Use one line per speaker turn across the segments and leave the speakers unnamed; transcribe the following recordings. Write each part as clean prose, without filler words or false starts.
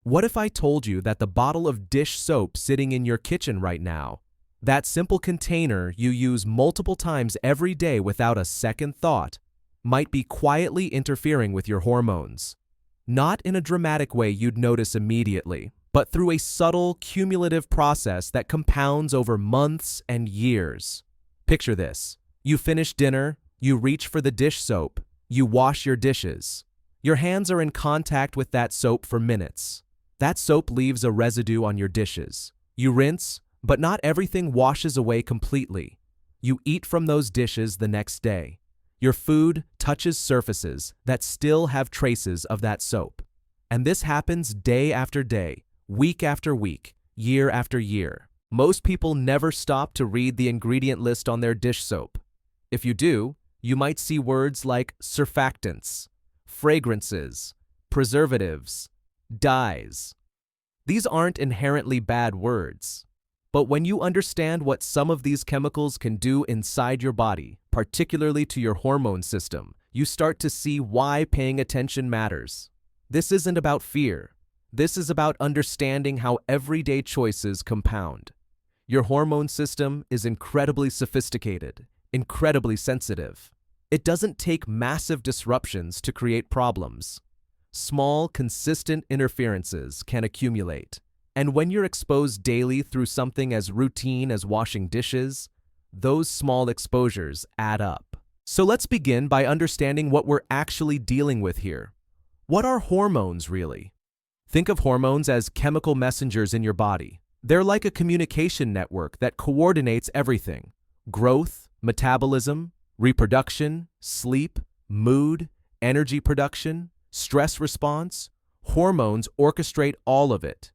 What if I told you that the bottle of dish soap sitting in your kitchen right now, that simple container you use multiple times every day without a second thought, might be quietly interfering with your hormones? Not in a dramatic way you'd notice immediately, but through a subtle, cumulative process that compounds over months and years. Picture this. You finish dinner, you reach for the dish soap, you wash your dishes. Your hands are in contact with that soap for minutes. That soap leaves a residue on your dishes. You rinse, but not everything washes away completely. You eat from those dishes the next day. Your food touches surfaces that still have traces of that soap. And this happens day after day, week after week, year after year. Most people never stop to read the ingredient list on their dish soap. If you do, you might see words like surfactants, fragrances, preservatives, dyes. These aren't inherently bad words. But when you understand what some of these chemicals can do inside your body, particularly to your hormone system, you start to see why paying attention matters. This isn't about fear. This is about understanding how everyday choices compound. Your hormone system is incredibly sophisticated, incredibly sensitive. It doesn't take massive disruptions to create problems. Small, consistent interferences can accumulate. And when you're exposed daily through something as routine as washing dishes, those small exposures add up. So let's begin by understanding what we're actually dealing with here. What are hormones really? Think of hormones as chemical messengers in your body. They're like a communication network that coordinates everything: growth, metabolism, reproduction, sleep, mood, energy production, stress response. Hormones orchestrate all of it.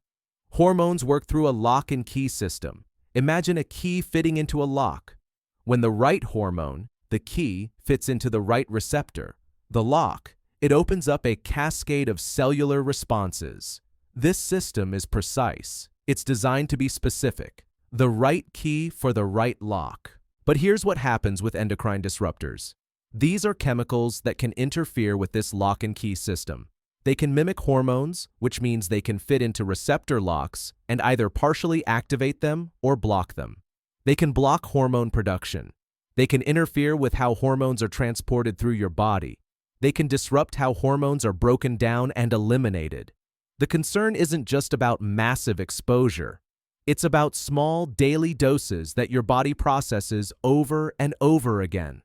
Hormones work through a lock and key system. Imagine a key fitting into a lock. When the right hormone, the key, fits into the right receptor, the lock, it opens up a cascade of cellular responses. This system is precise. It's designed to be specific. The right key for the right lock. But here's what happens with endocrine disruptors. These are chemicals that can interfere with this lock and key system. They can mimic hormones, which means they can fit into receptor locks and either partially activate them or block them. They can block hormone production. They can interfere with how hormones are transported through your body. They can disrupt how hormones are broken down and eliminated. The concern isn't just about massive exposure. It's about small daily doses that your body processes over and over again.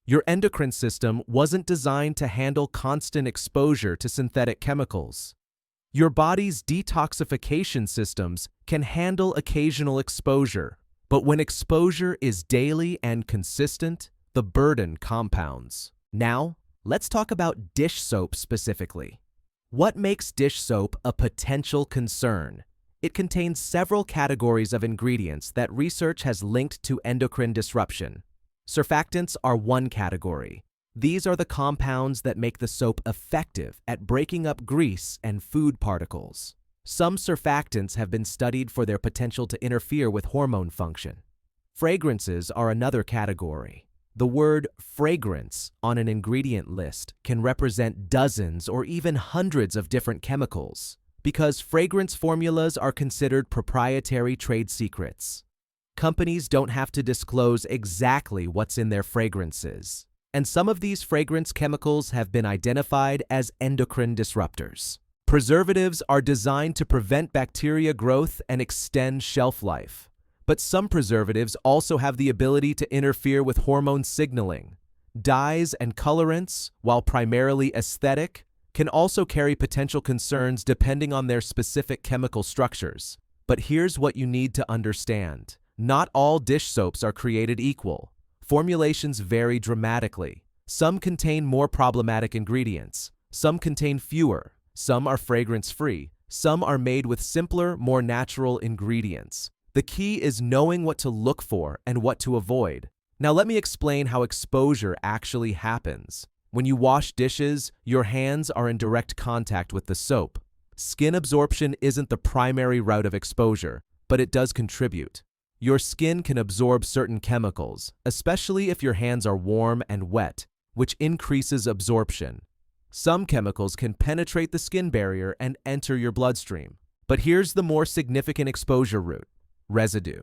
Your endocrine system wasn't designed to handle constant exposure to synthetic chemicals. Your body's detoxification systems can handle occasional exposure, but when exposure is daily and consistent, the burden compounds. Now, let's talk about dish soap specifically. What makes dish soap a potential concern? It contains several categories of ingredients that research has linked to endocrine disruption. Surfactants are one category. These are the compounds that make the soap effective at breaking up grease and food particles. Some surfactants have been studied for their potential to interfere with hormone function. Fragrances are another category. The word fragrance on an ingredient list can represent dozens or even hundreds of different chemicals, because fragrance formulas are considered proprietary trade secrets. Companies don't have to disclose exactly what's in their fragrances, and some of these fragrance chemicals have been identified as endocrine disruptors. Preservatives are designed to prevent bacteria growth and extend shelf life, but some preservatives also have the ability to interfere with hormone signaling. Dyes and colorants, while primarily aesthetic, can also carry potential concerns depending on their specific chemical structures. But here's what you need to understand. Not all dish soaps are created equal. Formulations vary dramatically. Some contain more problematic ingredients. Some contain fewer. Some are fragrance-free. Some are made with simpler, more natural ingredients. The key is knowing what to look for and what to avoid. Now let me explain how exposure actually happens. When you wash dishes, your hands are in direct contact with the soap. Skin absorption isn't the primary route of exposure, but it does contribute. Your skin can absorb certain chemicals, especially if your hands are warm and wet, which increases absorption. Some chemicals can penetrate the skin barrier and enter your bloodstream. But here's the more significant exposure route: residue.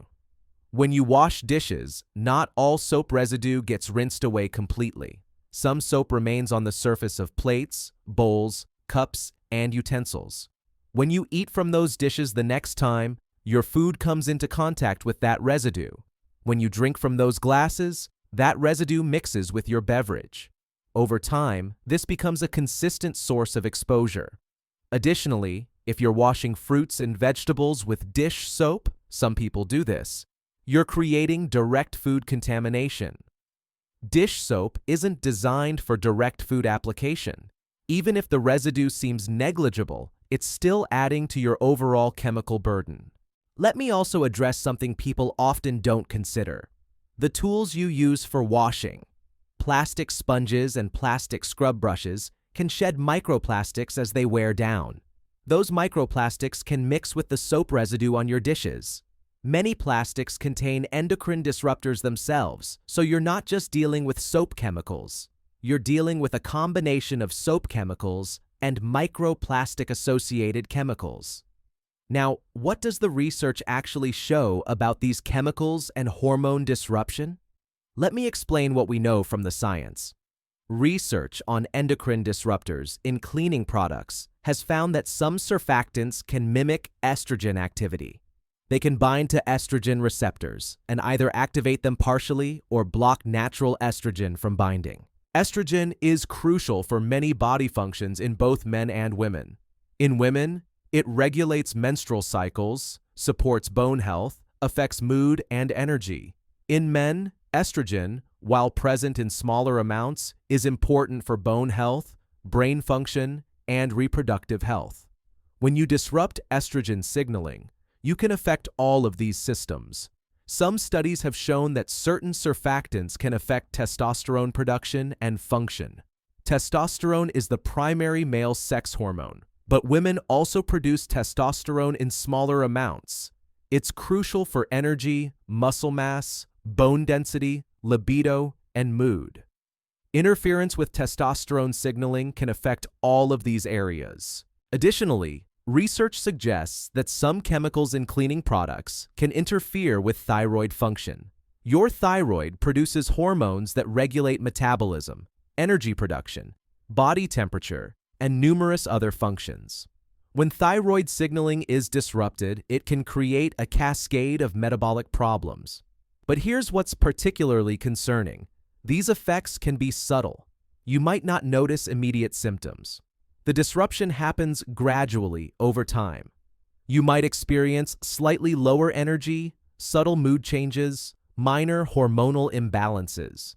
When you wash dishes, not all soap residue gets rinsed away completely. Some soap remains on the surface of plates, bowls, cups, and utensils. When you eat from those dishes the next time, your food comes into contact with that residue. When you drink from those glasses, that residue mixes with your beverage. Over time, this becomes a consistent source of exposure. Additionally, if you're washing fruits and vegetables with dish soap, some people do this, you're creating direct food contamination. Dish soap isn't designed for direct food application. Even if the residue seems negligible, it's still adding to your overall chemical burden. Let me also address something people often don't consider: the tools you use for washing. Plastic sponges and plastic scrub brushes can shed microplastics as they wear down. Those microplastics can mix with the soap residue on your dishes. Many plastics contain endocrine disruptors themselves, so you're not just dealing with soap chemicals. You're dealing with a combination of soap chemicals and microplastic-associated chemicals. Now, what does the research actually show about these chemicals and hormone disruption? Let me explain what we know from the science. Research on endocrine disruptors in cleaning products has found that some surfactants can mimic estrogen activity. They can bind to estrogen receptors and either activate them partially or block natural estrogen from binding. Estrogen is crucial for many body functions in both men and women. In women, it regulates menstrual cycles, supports bone health, affects mood and energy. In men, estrogen, while present in smaller amounts, is important for bone health, brain function, and reproductive health. When you disrupt estrogen signaling, you can affect all of these systems. Some studies have shown that certain surfactants can affect testosterone production and function. Testosterone is the primary male sex hormone, but women also produce testosterone in smaller amounts. It's crucial for energy, muscle mass, bone density, libido, and mood. Interference with testosterone signaling can affect all of these areas. Additionally, research suggests that some chemicals in cleaning products can interfere with thyroid function. Your thyroid produces hormones that regulate metabolism, energy production, body temperature, and numerous other functions. When thyroid signaling is disrupted, it can create a cascade of metabolic problems. But here's what's particularly concerning: these effects can be subtle. You might not notice immediate symptoms. The disruption happens gradually over time. You might experience slightly lower energy, subtle mood changes, minor hormonal imbalances.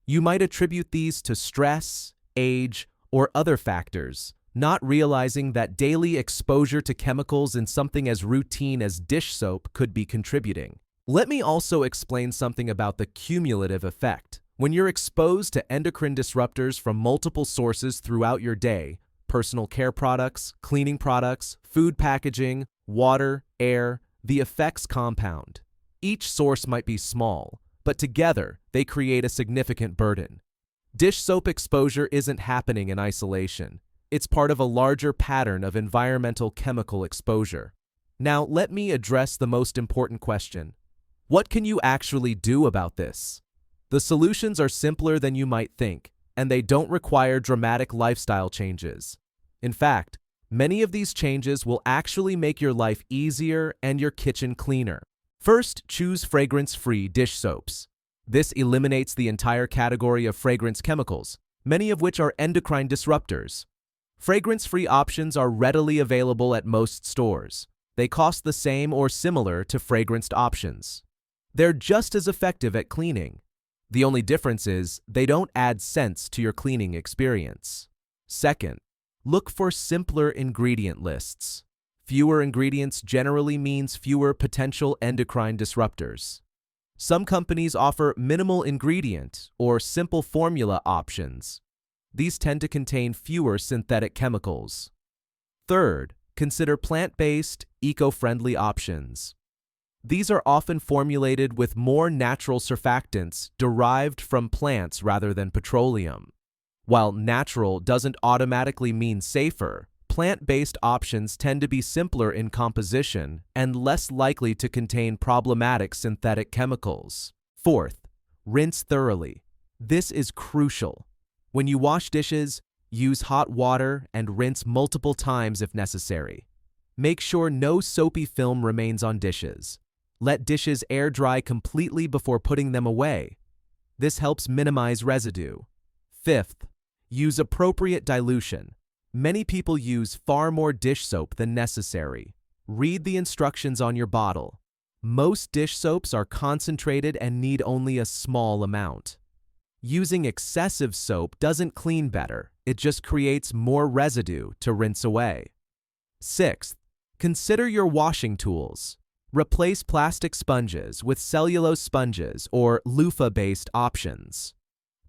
You might attribute these to stress, age, or other factors, not realizing that daily exposure to chemicals in something as routine as dish soap could be contributing. Let me also explain something about the cumulative effect. When you're exposed to endocrine disruptors from multiple sources throughout your day, personal care products, cleaning products, food packaging, water, air, the effects compound. Each source might be small, but together they create a significant burden. Dish soap exposure isn't happening in isolation. It's part of a larger pattern of environmental chemical exposure. Now, let me address the most important question. What can you actually do about this? The solutions are simpler than you might think, and they don't require dramatic lifestyle changes. In fact, many of these changes will actually make your life easier and your kitchen cleaner. First, choose fragrance-free dish soaps. This eliminates the entire category of fragrance chemicals, many of which are endocrine disruptors. Fragrance-free options are readily available at most stores. They cost the same or similar to fragranced options. They're just as effective at cleaning. The only difference is they don't add scents to your cleaning experience. Second, look for simpler ingredient lists. Fewer ingredients generally means fewer potential endocrine disruptors. Some companies offer minimal ingredient or simple formula options. These tend to contain fewer synthetic chemicals. Third, consider plant-based, eco-friendly options. These are often formulated with more natural surfactants derived from plants rather than petroleum. While natural doesn't automatically mean safer, plant-based options tend to be simpler in composition and less likely to contain problematic synthetic chemicals. Fourth, rinse thoroughly. This is crucial. When you wash dishes, use hot water and rinse multiple times if necessary. Make sure no soapy film remains on dishes. Let dishes air dry completely before putting them away. This helps minimize residue. Fifth, use appropriate dilution. Many people use far more dish soap than necessary. Read the instructions on your bottle. Most dish soaps are concentrated and need only a small amount. Using excessive soap doesn't clean better, it just creates more residue to rinse away. Sixth, consider your washing tools. Replace plastic sponges with cellulose sponges or loofah-based options.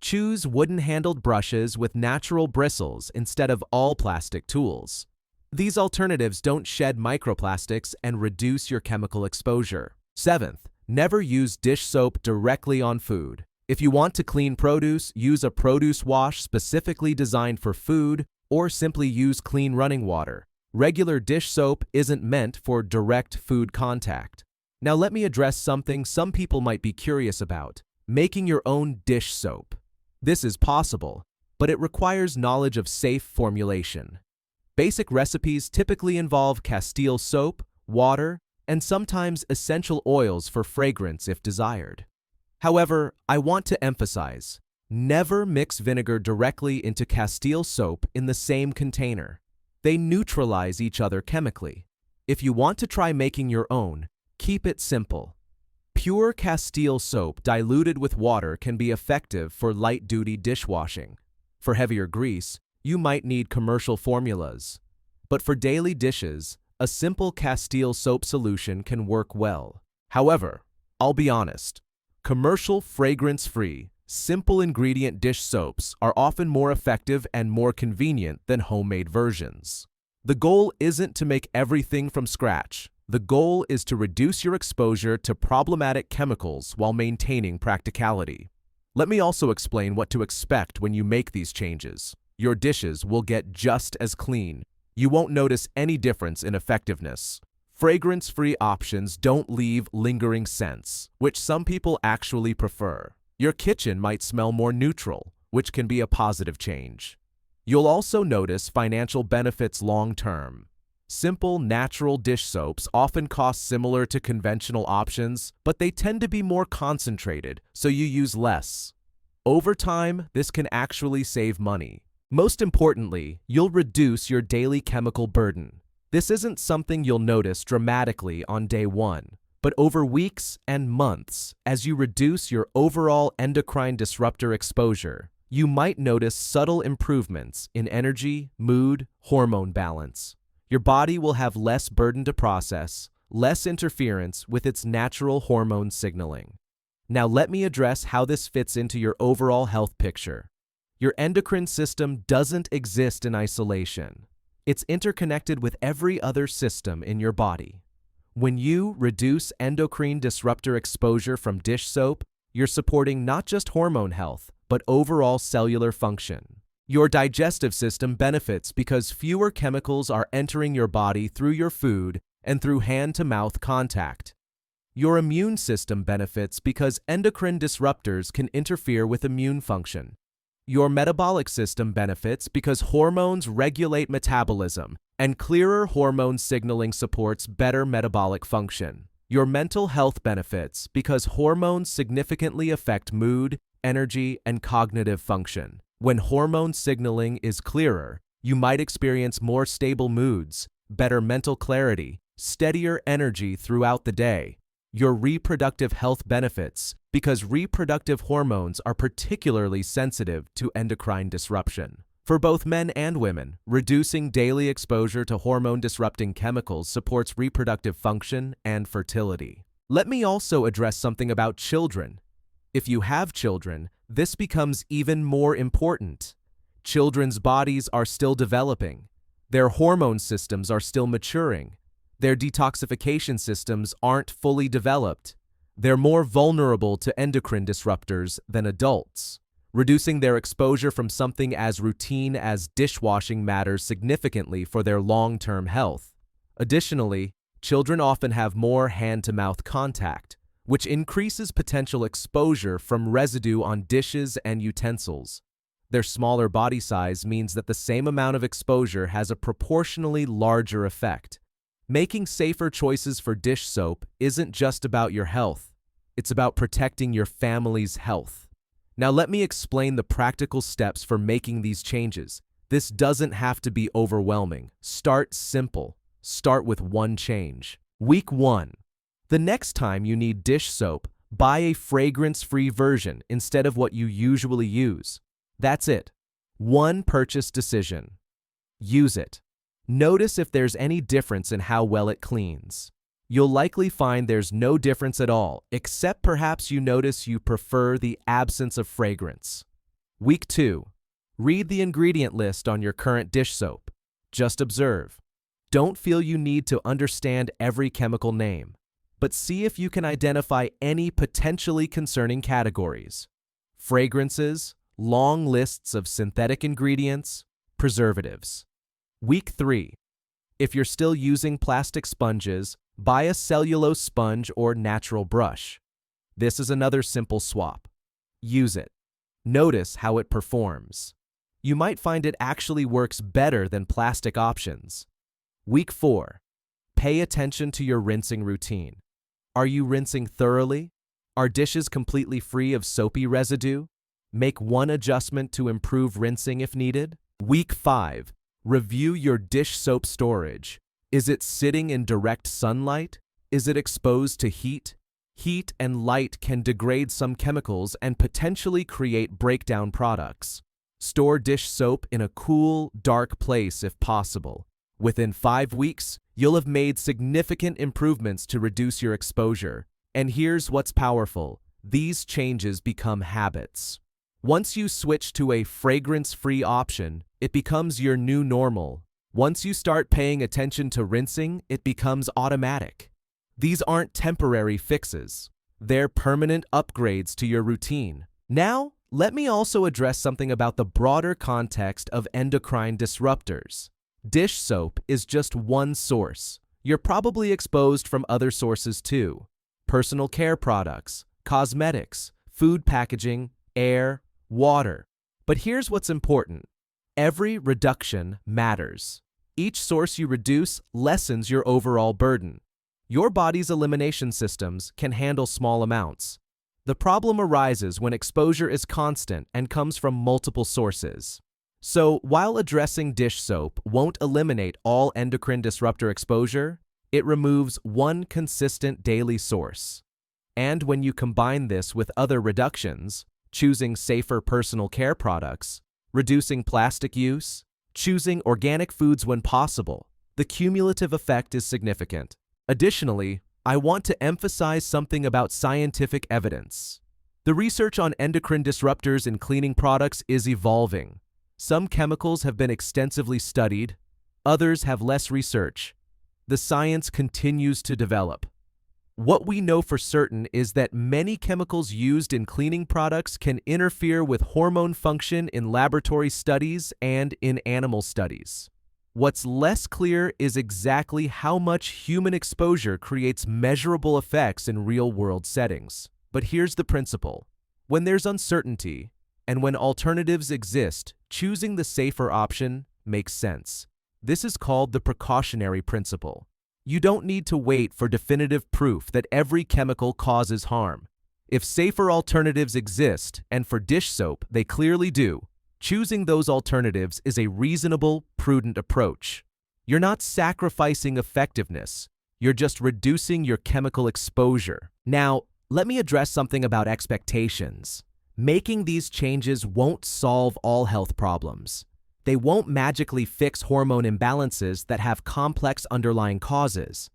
Choose wooden-handled brushes with natural bristles instead of all plastic tools. These alternatives don't shed microplastics and reduce your chemical exposure. Seventh, never use dish soap directly on food. If you want to clean produce, use a produce wash specifically designed for food, or simply use clean running water. Regular dish soap isn't meant for direct food contact. Now let me address something some people might be curious about: making your own dish soap. This is possible, but it requires knowledge of safe formulation. Basic recipes typically involve Castile soap, water, and sometimes essential oils for fragrance if desired. However, I want to emphasize, never mix vinegar directly into Castile soap in the same container. They neutralize each other chemically. If you want to try making your own, keep it simple. Pure Castile soap diluted with water can be effective for light-duty dishwashing. For heavier grease, you might need commercial formulas. But for daily dishes, a simple Castile soap solution can work well. However, I'll be honest, commercial fragrance-free, simple ingredient dish soaps are often more effective and more convenient than homemade versions. The goal isn't to make everything from scratch. The goal is to reduce your exposure to problematic chemicals while maintaining practicality. Let me also explain what to expect when you make these changes. Your dishes will get just as clean. You won't notice any difference in effectiveness. Fragrance-free options don't leave lingering scents, which some people actually prefer. Your kitchen might smell more neutral, which can be a positive change. You'll also notice financial benefits long-term. Simple, natural dish soaps often cost similar to conventional options, but they tend to be more concentrated, so you use less. Over time, this can actually save money. Most importantly, you'll reduce your daily chemical burden. This isn't something you'll notice dramatically on day one, but over weeks and months, as you reduce your overall endocrine disruptor exposure, you might notice subtle improvements in energy, mood, hormone balance. Your body will have less burden to process, less interference with its natural hormone signaling. Now let me address how this fits into your overall health picture. Your endocrine system doesn't exist in isolation. It's interconnected with every other system in your body. When you reduce endocrine disruptor exposure from dish soap, you're supporting not just hormone health, but overall cellular function. Your digestive system benefits because fewer chemicals are entering your body through your food and through hand-to-mouth contact. Your immune system benefits because endocrine disruptors can interfere with immune function. Your metabolic system benefits because hormones regulate metabolism, and clearer hormone signaling supports better metabolic function. Your mental health benefits because hormones significantly affect mood, energy, and cognitive function. When hormone signaling is clearer, you might experience more stable moods, better mental clarity, steadier energy throughout the day. Your reproductive health benefits because reproductive hormones are particularly sensitive to endocrine disruption. For both men and women, reducing daily exposure to hormone-disrupting chemicals supports reproductive function and fertility. Let me also address something about children. If you have children, this becomes even more important. Children's bodies are still developing. Their hormone systems are still maturing. Their detoxification systems aren't fully developed. They're more vulnerable to endocrine disruptors than adults. Reducing their exposure from something as routine as dishwashing matters significantly for their long-term health. Additionally, children often have more hand-to-mouth contact, which increases potential exposure from residue on dishes and utensils. Their smaller body size means that the same amount of exposure has a proportionally larger effect. Making safer choices for dish soap isn't just about your health, it's about protecting your family's health. Now let me explain the practical steps for making these changes. This doesn't have to be overwhelming. Start simple. Start with one change. Week 1. The next time you need dish soap, buy a fragrance-free version instead of what you usually use. That's it. One purchase decision. Use it. Notice if there's any difference in how well it cleans. You'll likely find there's no difference at all, except perhaps you notice you prefer the absence of fragrance. Week 2. Read the ingredient list on your current dish soap. Just observe. Don't feel you need to understand every chemical name, but see if you can identify any potentially concerning categories. Fragrances, long lists of synthetic ingredients, preservatives. Week 3. If you're still using plastic sponges, buy a cellulose sponge or natural brush. This is another simple swap. Use it. Notice how it performs. You might find it actually works better than plastic options. Week 4. Pay attention to your rinsing routine. Are you rinsing thoroughly? Are dishes completely free of soapy residue? Make one adjustment to improve rinsing if needed. Week 5. Review your dish soap storage. Is it sitting in direct sunlight? Is it exposed to heat? Heat and light can degrade some chemicals and potentially create breakdown products. Store dish soap in a cool, dark place if possible. Within 5 weeks, you'll have made significant improvements to reduce your exposure. And here's what's powerful. These changes become habits. Once you switch to a fragrance-free option, it becomes your new normal. Once you start paying attention to rinsing, it becomes automatic. These aren't temporary fixes. They're permanent upgrades to your routine. Now, let me also address something about the broader context of endocrine disruptors. Dish soap is just one source. You're probably exposed from other sources too. Personal care products, cosmetics, food packaging, air, water. But here's what's important. Every reduction matters. Each source you reduce lessens your overall burden. Your body's elimination systems can handle small amounts. The problem arises when exposure is constant and comes from multiple sources. So, while addressing dish soap won't eliminate all endocrine disruptor exposure, it removes one consistent daily source. And when you combine this with other reductions, choosing safer personal care products, reducing plastic use, choosing organic foods when possible, the cumulative effect is significant. Additionally, I want to emphasize something about scientific evidence. The research on endocrine disruptors in cleaning products is evolving. Some chemicals have been extensively studied, others have less research. The science continues to develop. What we know for certain is that many chemicals used in cleaning products can interfere with hormone function in laboratory studies and in animal studies. What's less clear is exactly how much human exposure creates measurable effects in real-world settings. But here's the principle. When there's uncertainty, and when alternatives exist, choosing the safer option makes sense. This is called the Precautionary Principle. You don't need to wait for definitive proof that every chemical causes harm. If safer alternatives exist, and for dish soap they clearly do, choosing those alternatives is a reasonable, prudent approach. You're not sacrificing effectiveness, you're just reducing your chemical exposure. Now, let me address something about expectations. Making these changes won't solve all health problems. They won't magically fix hormone imbalances that have complex underlying causes.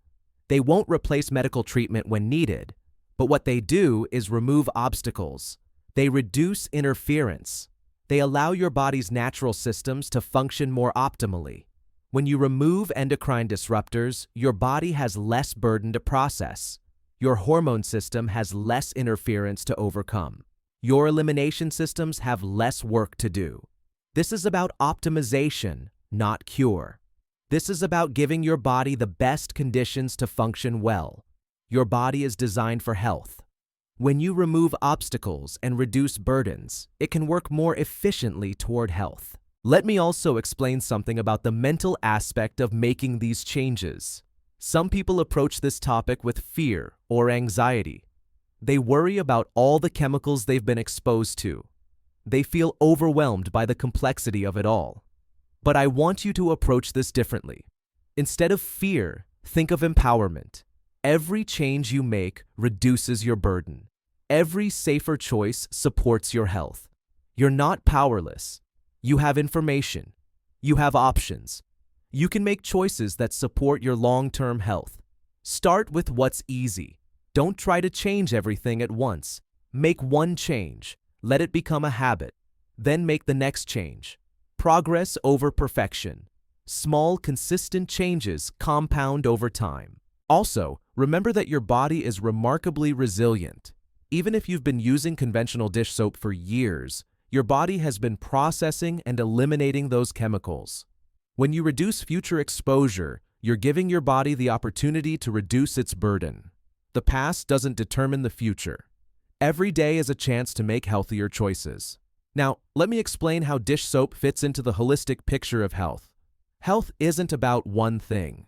They won't replace medical treatment when needed, but what they do is remove obstacles. They reduce interference. They allow your body's natural systems to function more optimally. When you remove endocrine disruptors, your body has less burden to process. Your hormone system has less interference to overcome. Your elimination systems have less work to do. This is about optimization, not cure. This is about giving your body the best conditions to function well. Your body is designed for health. When you remove obstacles and reduce burdens, it can work more efficiently toward health. Let me also explain something about the mental aspect of making these changes. Some people approach this topic with fear or anxiety. They worry about all the chemicals they've been exposed to. They feel overwhelmed by the complexity of it all. But I want you to approach this differently. Instead of fear, think of empowerment. Every change you make reduces your burden. Every safer choice supports your health. You're not powerless. You have information. You have options. You can make choices that support your long-term health. Start with what's easy. Don't try to change everything at once. Make one change. Let it become a habit. Then make the next change. Progress over perfection. Small, consistent changes compound over time. Also, remember that your body is remarkably resilient. Even if you've been using conventional dish soap for years, your body has been processing and eliminating those chemicals. When you reduce future exposure, you're giving your body the opportunity to reduce its burden. The past doesn't determine the future. Every day is a chance to make healthier choices. Now, let me explain how dish soap fits into the holistic picture of health. Health isn't about one thing.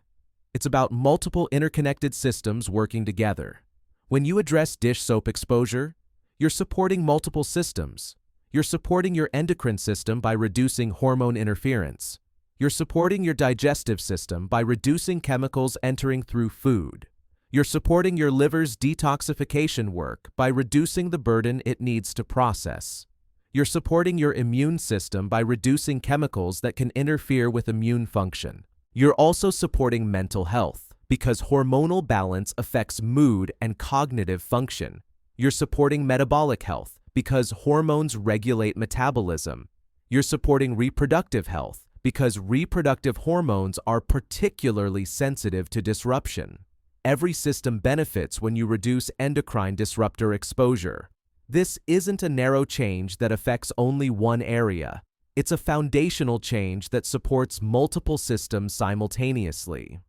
It's about multiple interconnected systems working together. When you address dish soap exposure, you're supporting multiple systems. You're supporting your endocrine system by reducing hormone interference. You're supporting your digestive system by reducing chemicals entering through food. You're supporting your liver's detoxification work by reducing the burden it needs to process. You're supporting your immune system by reducing chemicals that can interfere with immune function. You're also supporting mental health because hormonal balance affects mood and cognitive function. You're supporting metabolic health because hormones regulate metabolism. You're supporting reproductive health because reproductive hormones are particularly sensitive to disruption. Every system benefits when you reduce endocrine disruptor exposure. This isn't a narrow change that affects only one area. It's a foundational change that supports multiple systems simultaneously.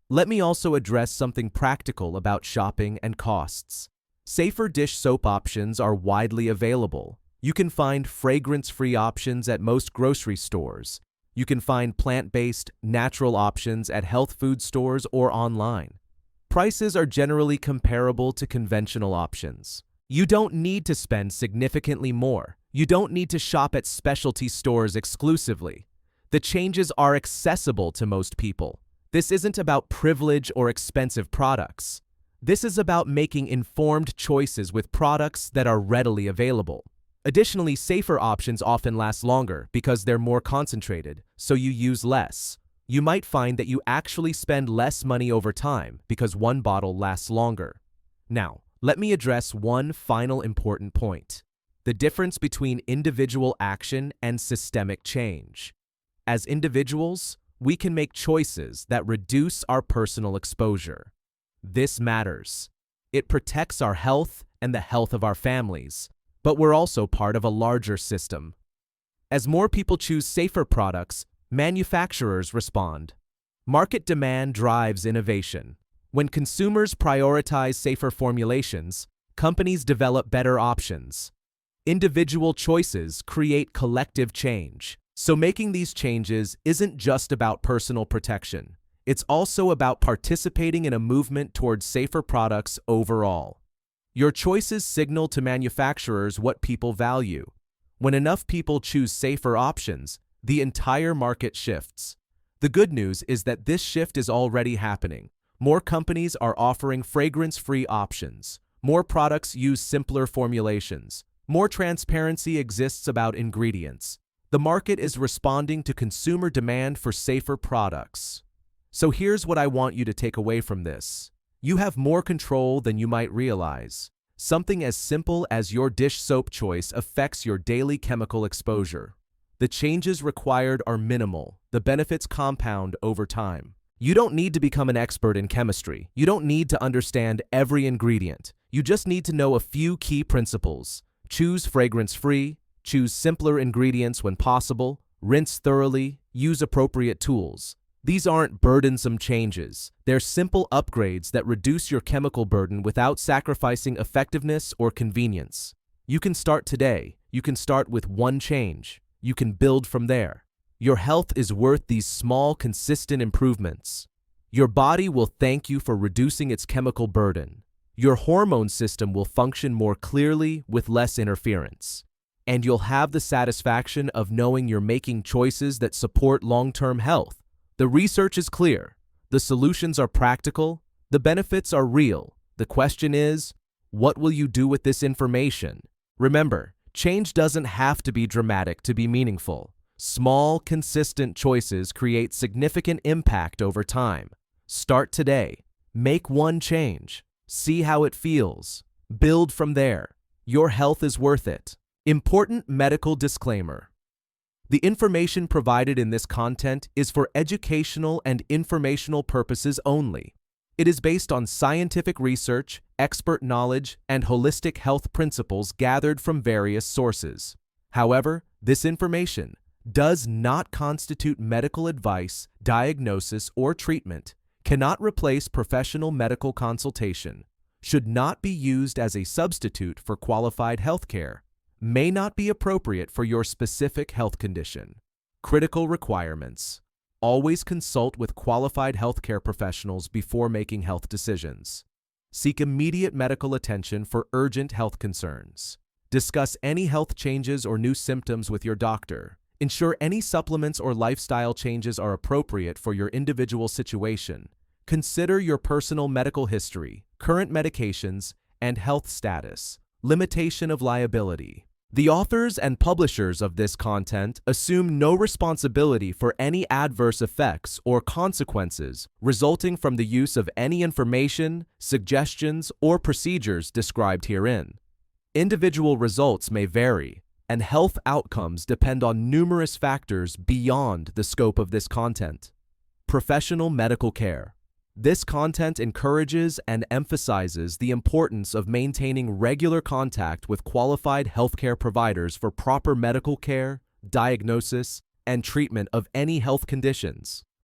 Let me also address something practical about shopping and costs. Safer dish soap options are widely available. You can find fragrance-free options at most grocery stores. You can find plant-based, natural options at health food stores or online. Prices are generally comparable to conventional options. You don't need to spend significantly more. You don't need to shop at specialty stores exclusively. The changes are accessible to most people. This isn't about privilege or expensive products. This is about making informed choices with products that are readily available. Additionally, safer options often last longer because they're more concentrated, so you use less. You might find that you actually spend less money over time because one bottle lasts longer. Now, let me address one final important point: the difference between individual action and systemic change. As individuals, we can make choices that reduce our personal exposure. This matters. It protects our health and the health of our families, but we're also part of a larger system. As more people choose safer products, manufacturers respond. Market demand drives innovation. When consumers prioritize safer formulations, companies develop better options. Individual choices create collective change. So making these changes isn't just about personal protection. It's also about participating in a movement towards safer products overall. Your choices signal to manufacturers what people value. When enough people choose safer options, the entire market shifts. The good news is that this shift is already happening. More companies are offering fragrance-free options. More products use simpler formulations. More transparency exists about ingredients. The market is responding to consumer demand for safer products. So here's what I want you to take away from this. You have more control than you might realize. Something as simple as your dish soap choice affects your daily chemical exposure. The changes required are minimal. The benefits compound over time. You don't need to become an expert in chemistry. You don't need to understand every ingredient. You just need to know a few key principles. Choose fragrance-free, choose simpler ingredients when possible, rinse thoroughly, use appropriate tools. These aren't burdensome changes. They're simple upgrades that reduce your chemical burden without sacrificing effectiveness or convenience. You can start today. You can start with one change. You can build from there. Your health is worth these small, consistent improvements. Your body will thank you for reducing its chemical burden. Your hormone system will function more clearly with less interference. And you'll have the satisfaction of knowing you're making choices that support long-term health. The research is clear. The solutions are practical. The benefits are real. The question is, what will you do with this information? Remember, change doesn't have to be dramatic to be meaningful. Small, consistent choices create significant impact over time. Start today. Make one change. See how it feels. Build from there. Your health is worth it. Important medical disclaimer. The information provided in this content is for educational and informational purposes only. It is based on scientific research, expert knowledge, and holistic health principles gathered from various sources. However, this information does not constitute medical advice, diagnosis, or treatment, cannot replace professional medical consultation, should not be used as a substitute for qualified health care, may not be appropriate for your specific health condition. Critical requirements. Always consult with qualified healthcare professionals before making health decisions. Seek immediate medical attention for urgent health concerns. Discuss any health changes or new symptoms with your doctor. Ensure any supplements or lifestyle changes are appropriate for your individual situation. Consider your personal medical history, current medications, and health status. Limitation of liability. The authors and publishers of this content assume no responsibility for any adverse effects or consequences resulting from the use of any information, suggestions, or procedures described herein. Individual results may vary, and health outcomes depend on numerous factors beyond the scope of this content. Professional medical care. This content encourages and emphasizes the importance of maintaining regular contact with qualified healthcare providers for proper medical care, diagnosis, and treatment of any health conditions.